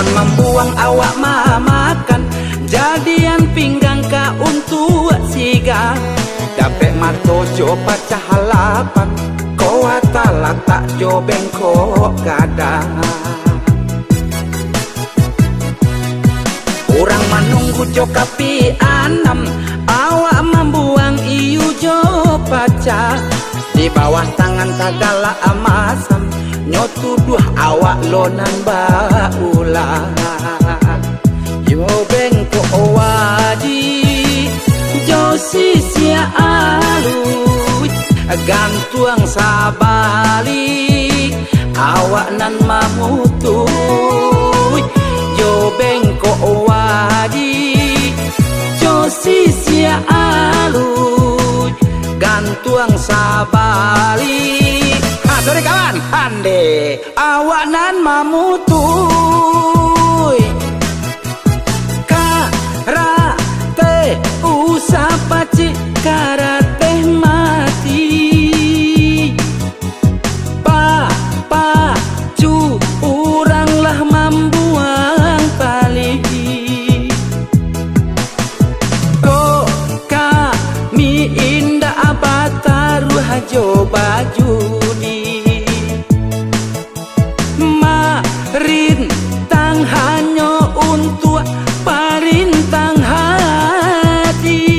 Kawan membuang awak makan, jadian pinggang ka untuk siga. Dapet mato jo pacah halapan, koa talak tak jo bengkok gada. Orang menunggu jo kapi anam, awak membuang iu jo pacah. Di bawah tangan tagala amasam, nyotuduh awak lonan baula. Yo bengkok wadi, jo sisia aluj, gantuang sabalik, awak nan mamutuj. Yo bengkok wadi, jo sisia aluj, gantuang sabalik. Sorry kawan, ande awak nan mamutuy. Karate usah paci, karate mati. Pacu uranglah membuang tali. Kok kami indah abataru hajo baju. Rintang hanya untuk parintang hati.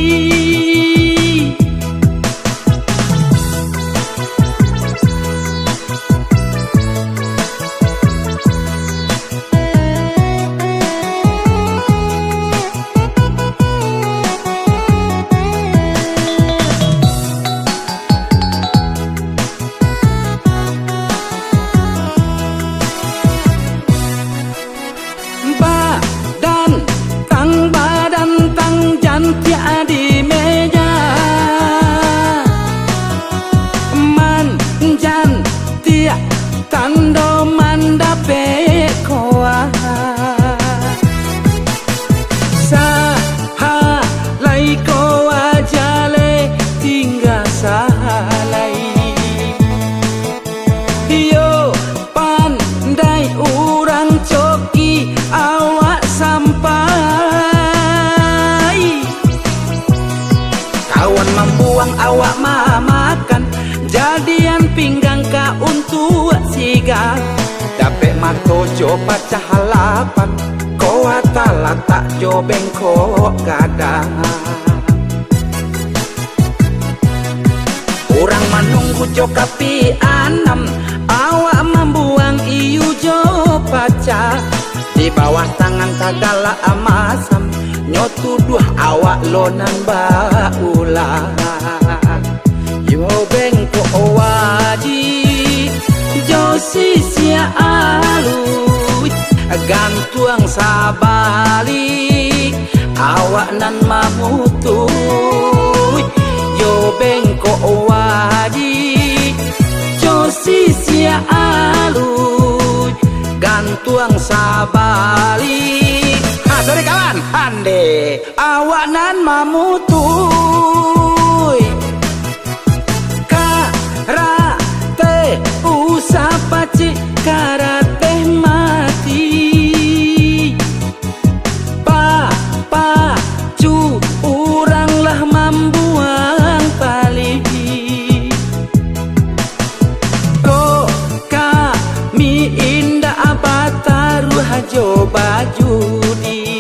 Di meja manjan tiak tando mandape koa. Sahalai koa jale tinggal sahalai. Yo pandai urang coki awak sampai. Kawan membuang awak makan, jadian pinggang ka untuk siga. Dapet mato jo pacah halapan, koa talak tak jo bengkok gada. Orang menunggu jo kapi anam, awak membuang iu jo pacah. Di bawah tangan tagala amasam, nyotuduh awak lonan baula. Yo bengkok wadi, jo sisia aluj, gantuang sabalik, awak nan mamutuj. Yo bengkok wadi, jo sisia aluj, gantuang sabalik. Sorry kawan, ande awak nan mamutuy. Karate usah paci, karate mati. Pacu uranglah membuang tali. Kok kami indah abataru hajo baju di.